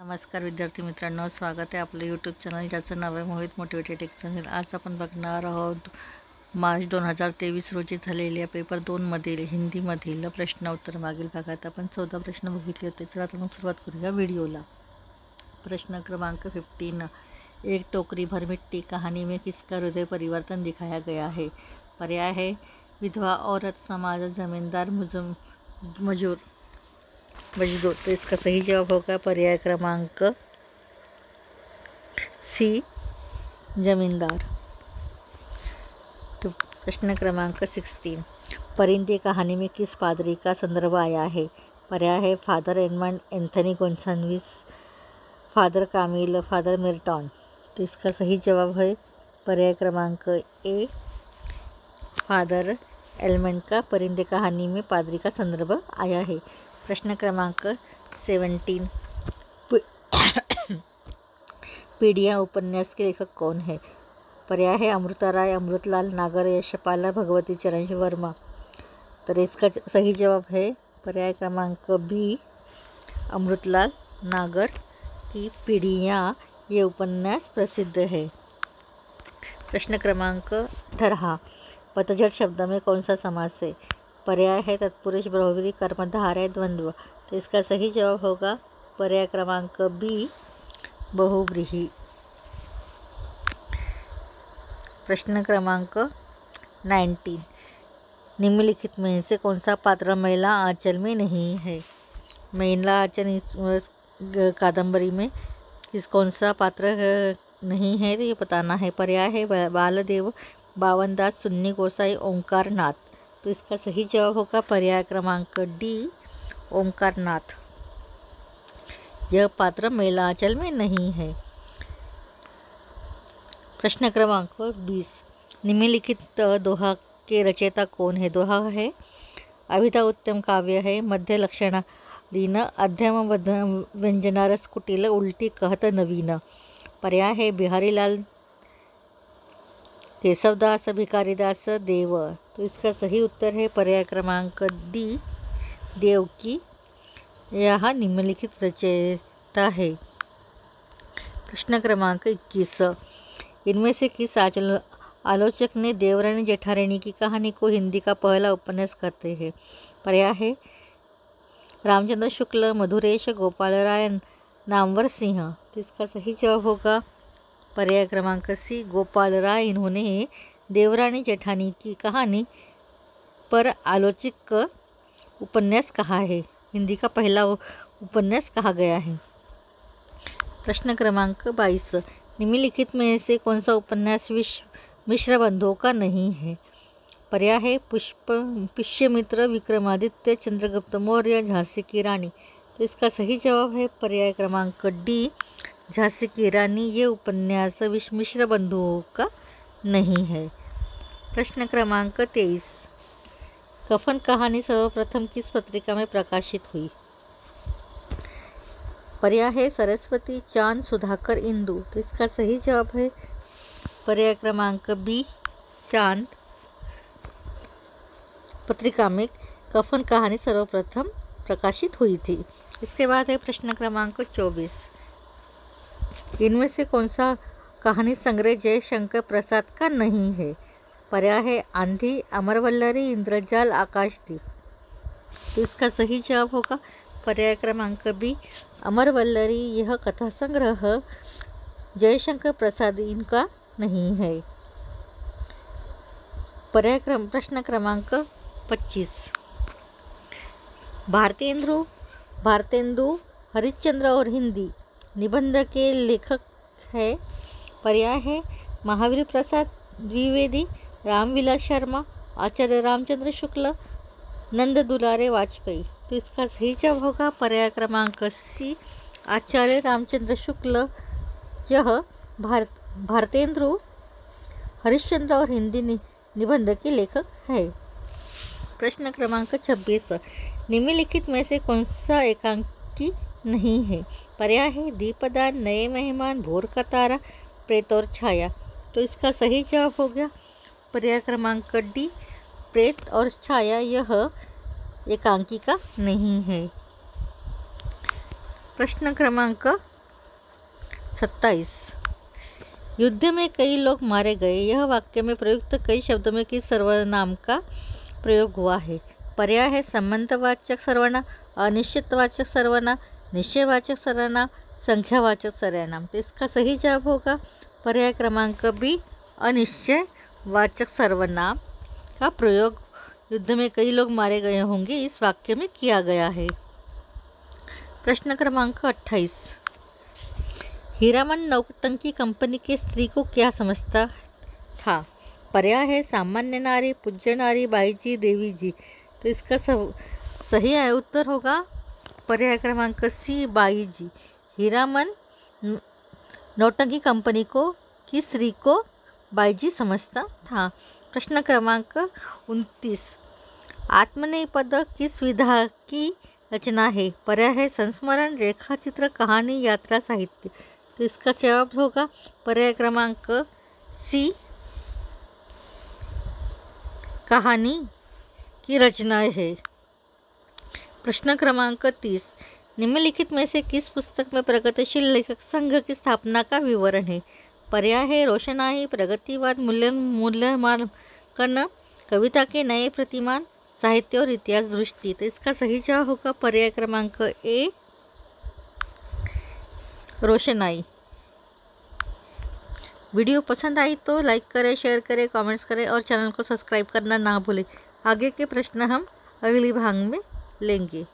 नमस्कार विद्यार्थी मित्रांनो, स्वागत आहे आपलं यूट्यूब चॅनल ज्याचं नाव आहे मोहित मोटिवेटेड टेक चॅनल। आज आपण बघणार आहोत मार्च 2023 रोजी झालेल्या पेपर 2 मधील हिंदीमधील प्रश्न उत्तर। मागील भागात आपण 14 प्रश्न बघितले होते। चला तर मग सुरुवात करूया व्हिडिओला। प्रश्न क्रमांक 15, एक टोकरी भर मिट्टी कहानी में किसका हृदय परिवर्तन दिखाया गया है? पर्याय है विधवा औरत, समाज, जमींदार, मजदूर। तो इसका सही जवाब होगा पर्याय क्रमांक सी, जमींदार। तो प्रश्न क्रमांक 16, परिंदे कहानी में किस पादरी का संदर्भ आया है? पर्याय है father Edmund Anthony Gonsalves, father Camil, father Mirton. तो इसका सही जवाब है पर्याय क्रमांक ए, फादर एडमंड का परिंदे कहानी में पादरी का संदर्भ आया है। प्रश्न क्रमांक 17, पीढ़ियाँ उपन्यास के लेखक कौन है? पर्याय है अमृता राय, अमृतलाल नागर, यशपाला, भगवती चरण वर्मा। तर इसका सही जवाब है पर्याय क्रमांक बी, अमृतलाल नागर की पीढ़ियाँ ये उपन्यास प्रसिद्ध है। प्रश्न क्रमांक 18, पतझड़ शब्द में कौन सा समास है? पर्याय है तत्पुरुष, बहुव्रीहि, कर्मधारय, द्वंद्व। तो इसका सही जवाब होगा पर्याय क्रमांक बी, बहुव्रीहि। प्रश्न क्रमांक 19, निम्नलिखित में से कौन सा पात्र महिला आंचल में नहीं है? महिला आंचल इस कादंबरी में कौन सा पात्र नहीं है तो ये बताना है। पर्याय है बालदेव, बावनदास, सुन्नी गोसाई, ओंकार नाथ। तो इसका सही जवाब होगा पर्याय क्रमांक डी, ओंकार नाथ। यह पात्र महिला आंचल में नहीं है। प्रश्न क्रमांक 20, निम्नलिखित दोहा के रचयिता कौन है? दोहा है अभिधा उत्तम काव्य है, मध्य लक्षणाधीन, अध्यम व्यंजनारस कुटिल, उल्टी कहत नवीन। पर्याय है बिहारीलाल, केशवदास, भिकारीदास, देव। तो इसका सही उत्तर है पर्याय क्रमांक डी, देवकी। यह निम्नलिखित रचयिता है। प्रश्न क्रमांक 21, इनमें से किस आलोचक ने देवरानी जेठारानी की कहानी को हिंदी का पहला उपन्यास कहते हैं? पर्याय है रामचंद्र शुक्ल, मधुरेश, गोपाल राय, नामवर सिंह। तो इसका सही जवाब होगा पर्याय क्रमांक सी, गोपाल राय। इन्होंने देवरानी जेठानी की कहानी पर आलोचिक उपन्यास कहा है, हिंदी का पहला उपन्यास कहा गया है। प्रश्न क्रमांक 22, निम्नलिखित में से कौन सा उपन्यास मिश्र बंधुओं का नहीं है? पर्याय है पुष्यमित्र, विक्रमादित्य, चंद्रगुप्त मौर्य, झांसी की रानी। तो इसका सही जवाब है पर्याय क्रमांक डी, झांसी की रानी। ये उपन्यास मिश्र बंधुओं का नहीं है। प्रश्न क्रमांक 23, कफन कहानी सर्वप्रथम किस पत्रिका में प्रकाशित हुई? पर्याय है सरस्वती, चांद, सुधाकर, इंदु। तो इसका सही जवाब है पर्याय क्रमांक बी, चांद पत्रिका में कफन कहानी सर्वप्रथम प्रकाशित हुई थी। इसके बाद है प्रश्न क्रमांक 24, इनमें से कौन सा कहानी संग्रह जयशंकर प्रसाद का नहीं है? पर्याय है आंधी, अमरवल्लरी, इंद्रजाल, आकाशदीप। तो इसका सही जवाब होगा पर्याय क्रमांक बी, अमरवल्लरी। यह कथा संग्रह जयशंकर प्रसाद इनका नहीं है। प्रश्न क्रमांक 25, भारतेंदु हरिश्चंद्र और हिंदी निबंध के लेखक है। पर्याय है महावीर प्रसाद द्विवेदी, रामविलास शर्मा, आचार्य रामचंद्र शुक्ल, नंद दुलारे वाजपेयी। तो इसका सही जवाब होगा पर्याय क्रमांक सी, आचार्य रामचंद्र शुक्ल। यह भारतेंदु हरिश्चंद्र और हिंदी निबंध के लेखक है। प्रश्न क्रमांक 26, निम्नलिखित में से कौन सा एकांकी नहीं है? पर्याय है दीपदान, नए मेहमान, भोर का तारा, प्रेत और छाया। तो इसका सही जवाब हो गया पर्याय क्रमांक डी, प्रेत और छाया। यह एकांकी का नहीं है। प्रश्न क्रमांक 27। युद्ध में कई लोग मारे गए। यह वाक्य में प्रयुक्त कई शब्दों में किस सर्वनाम का प्रयोग हुआ है? पर्याय है संबंधवाचक सर्वनाम, अनिश्चितवाचक सर्वनाम, निश्चयवाचक सर्वनाम, संख्यावाचक सर्वनाम। तो इसका सही जवाब होगा पर्याय क्रमांक बी, अनिश्चयवाचक सर्वनाम का प्रयोग युद्ध में कई लोग मारे गए होंगे इस वाक्य में किया गया है। प्रश्न क्रमांक 28। हीरामन नौटंकी कंपनी के स्त्री को क्या समझता था? पर्याय है सामान्य नारी, पूज्य नारी, बाईजी, देवीजी। तो इसका सही उत्तर होगा पर्याय क्रमांक सी, बाईजी। हीरामन नौटंकी कंपनी को की स्त्री को बाईजी समझता था। प्रश्न क्रमांक 29। आत्मनेपद किस विधा की रचना है? पर्याय है संस्मरण, रेखाचित्र, कहानी, यात्रा, साहित्य। तो इसका जवाब होगा पर्याय क्रमांक सी, कहानी की रचना है। प्रश्न क्रमांक 30। निम्नलिखित में से किस पुस्तक में प्रगतिशील लेखक संघ की स्थापना का विवरण है? पर्याय है रोशनाई, प्रगतिवाद, मूल्यांकन, कविता के नए प्रतिमान, साहित्य और इतिहास दृष्टि। तो इसका सही जवाब होगा पर्याय क्रमांक ए, रोशनाई। वीडियो पसंद आई तो लाइक करें, शेयर करें, कमेंट्स करें और चैनल को सब्सक्राइब करना ना भूलें। आगे के प्रश्न हम अगली भाग में लेंगे।